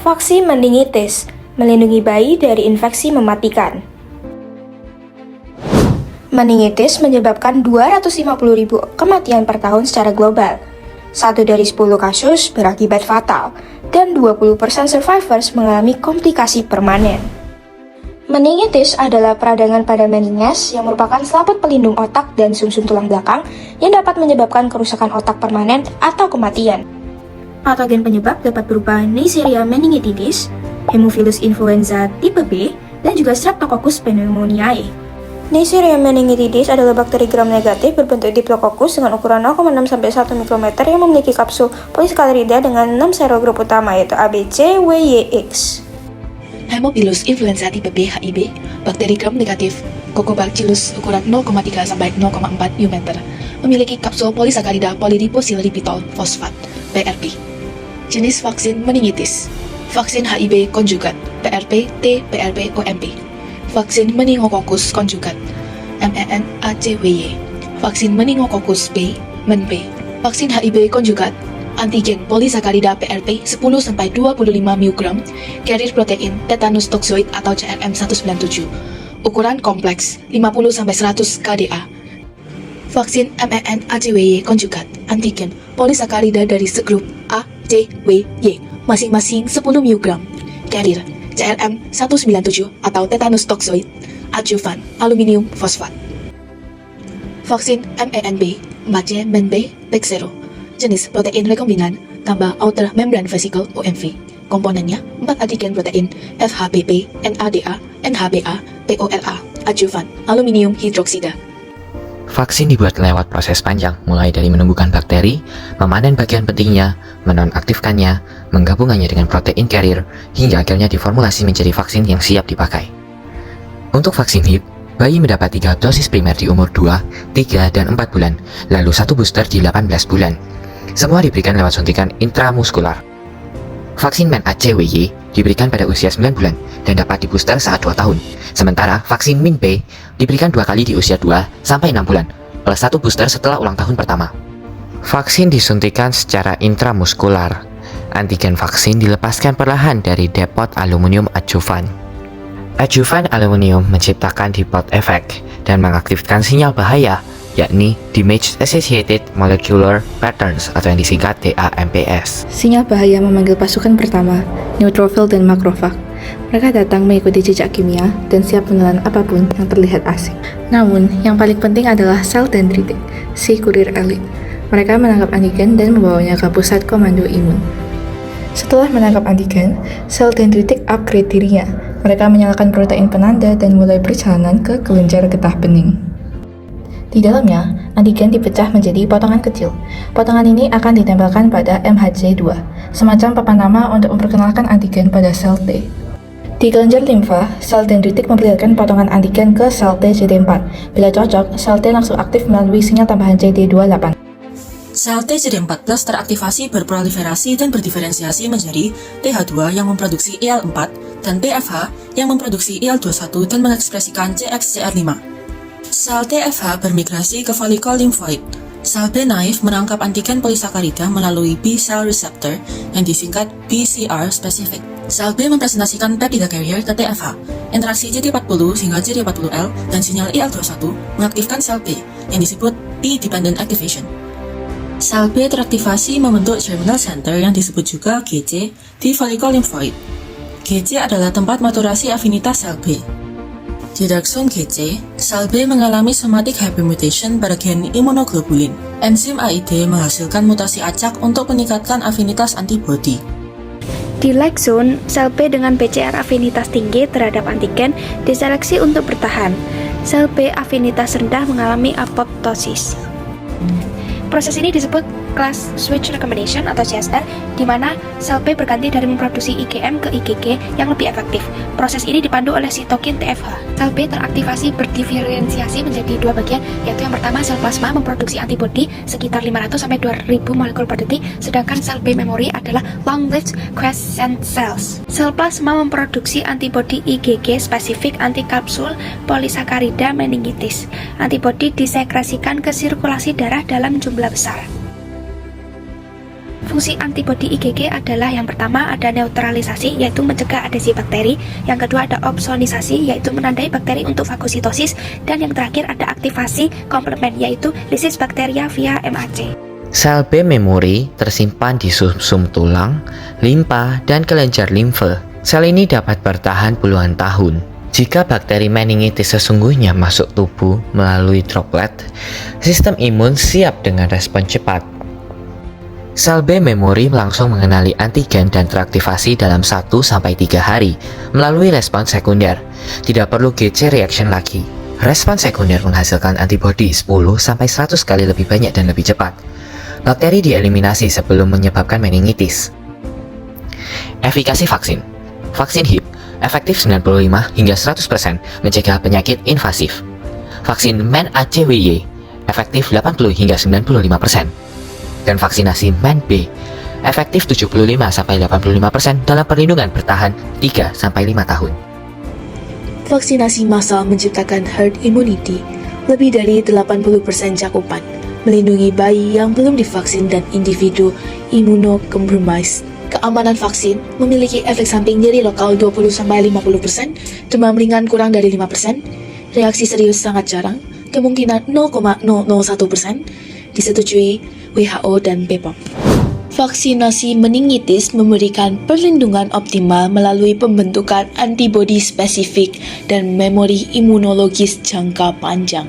Vaksin meningitis melindungi bayi dari infeksi mematikan. Meningitis menyebabkan 250.000 kematian per tahun secara global. 1 dari 10 kasus berakibat fatal, dan 20% survivors mengalami komplikasi permanen. Meningitis adalah peradangan pada meninges yang merupakan selaput pelindung otak dan sumsum tulang belakang yang dapat menyebabkan kerusakan otak permanen atau kematian. Patogen penyebab dapat berupa Neisseria meningitidis, Haemophilus influenza tipe B, dan juga Streptococcus pneumoniae. Neisseria meningitidis adalah bakteri gram negatif berbentuk Diplococcus dengan ukuran 0,6-1 mikrometer yang memiliki kapsul polisakarida dengan 6 serogrup utama yaitu A, B, C, W, Y, X. Haemophilus influenza tipe B (HIB), bakteri gram negatif Coccobacillus ukuran 0,3-0,4 μm, memiliki kapsul polisakarida poliribosilipitol fosfat (PRP). Jenis vaksin meningitis: vaksin HIB konjugat PRP T PRP OMP, vaksin meningokokus konjugat MEN-ACWY, vaksin meningokokus B MEN-B, vaksin HIB konjugat antigen polisakarida PRP 10-25 μg, carrier protein tetanus toxoid atau CRM197, ukuran kompleks 50-100 kDa. Vaksin MEN-ACWY konjugat antigen polisakarida dari segrup A, C, W, Y, masing-masing 10 mg, carrier CRM197 atau tetanus toxoid, adjuvan aluminium fosfat. Vaksin MEN-B, MAC MEN-B, PEG0, jenis protein rekombinan tambah outer membrane vesicle OMV, komponennya 4 antigen protein FHBP, NADA, NHBA, POLA, adjuvan aluminium hidroksida. Vaksin dibuat lewat proses panjang, mulai dari menumbuhkan bakteri, memanen bagian pentingnya, menonaktifkannya, menggabungannya dengan protein carrier, hingga akhirnya diformulasi menjadi vaksin yang siap dipakai. Untuk vaksin HIB, bayi mendapat 3 dosis primer di umur 2, 3, dan 4 bulan, lalu 1 booster di 18 bulan. Semua diberikan lewat suntikan intramuskular. Vaksin MEN-ACWY diberikan pada usia 9 bulan dan dapat dibooster saat 2 tahun. Sementara vaksin MIN-B diberikan 2 kali di usia 2-6 bulan, plus 1 booster setelah ulang tahun pertama. Vaksin disuntikan secara intramuskular. Antigen vaksin dilepaskan perlahan dari depot aluminium adjuvan. Adjuvan aluminium menciptakan dipole effect dan mengaktifkan sinyal bahaya, yakni Damage Associated Molecular Patterns atau yang disingkat DAMPS. Sinyal bahaya memanggil pasukan pertama, neutrophil dan makrofag. Mereka datang mengikuti jejak kimia dan siap menelan apapun yang terlihat asing. Namun, yang paling penting adalah sel dendritik, si kurir elit. Mereka menangkap antigen dan membawanya ke pusat komando imun. Setelah menangkap antigen, sel dendritik upgrade dirinya. Mereka menyalakan protein penanda dan mulai perjalanan ke kelenjar getah bening. Di dalamnya, antigen dipecah menjadi potongan kecil. Potongan ini akan ditempelkan pada MHC2, semacam papan nama untuk memperkenalkan antigen pada sel T. Di kelenjar limfa, sel dendritik memperlihatkan potongan antigen ke sel T CD4. Bila cocok, sel T langsung aktif melalui sinyal tambahan CD28. Sel T CD4+ teraktivasi berproliferasi dan berdiferensiasi menjadi TH2 yang memproduksi IL-4 dan TFH yang memproduksi IL-21 dan mengekspresikan CXCR5. Sel TFH bermigrasi ke folikel limfoid. Sel B naif menangkap antigen polisakarida melalui B-cell receptor yang disingkat BCR specific. Sel B mempresentasikan peptida carrier ke TFH. Interaksi CD40 hingga CD40L dan sinyal IL-21 mengaktifkan sel B yang disebut P-dependent activation. Sel B teraktivasi membentuk germinal center yang disebut juga GC di folikel limfoid. GC adalah tempat maturasi afinitas sel B. Di dark zone GC, sel B mengalami somatic hypermutation pada gen immunoglobulin. Enzim AID menghasilkan mutasi acak untuk meningkatkan afinitas antibodi. Di light zone, sel B dengan PCR afinitas tinggi terhadap antigen diseleksi untuk bertahan. Sel B afinitas rendah mengalami apoptosis. Proses ini disebut class switch recombination atau CSR, di mana sel B berganti dari memproduksi IgM ke IgG yang lebih efektif. Proses ini dipandu oleh sitokin TFH. Sel B teraktivasi berdiferensiasi menjadi 2 bagian, yaitu yang pertama sel plasma memproduksi antibodi sekitar 500-2000 molekul per detik, sedangkan sel B memory adalah long-lived quiescent cells. Sel plasma memproduksi antibodi IgG spesifik anti-kapsul polisakarida meningitis. Antibodi disekresikan ke sirkulasi darah dalam jumlah besar. Fungsi antibodi IgG adalah yang pertama ada neutralisasi, yaitu mencegah adesi bakteri. Yang kedua ada opsonisasi, yaitu menandai bakteri untuk fagositosis. Dan yang terakhir ada aktivasi komplement, yaitu lisis bakteria via MAC. Sel B memori tersimpan di sumsum tulang, limpa, dan kelenjar limfe. Sel ini dapat bertahan puluhan tahun. Jika bakteri meningitis sesungguhnya masuk tubuh melalui droplet, sistem imun siap dengan respon cepat. Sel B memori langsung mengenali antigen dan teraktivasi dalam 1-3 hari melalui respons sekunder. Tidak perlu GC reaction lagi. Respons sekunder menghasilkan antibodi 10-100 kali lebih banyak dan lebih cepat. Bakteri dieliminasi sebelum menyebabkan meningitis. Efikasi vaksin. Vaksin HIP efektif 95 hingga 100% mencegah penyakit invasif. Vaksin MenACWY efektif 80 hingga 95%. Dan vaksinasi MenB efektif 75-85% dalam perlindungan bertahan 3-5 tahun. Vaksinasi massal menciptakan herd immunity, lebih dari 80% cakupan, melindungi bayi yang belum divaksin dan individu imunocompromised. Keamanan vaksin memiliki efek samping nyeri lokal 20-50%, demam ringan kurang dari 5%, reaksi serius sangat jarang, kemungkinan 0,001%, disetujui WHO dan BPOM. Vaksinasi meningitis memberikan perlindungan optimal melalui pembentukan antibodi spesifik dan memori imunologis jangka panjang.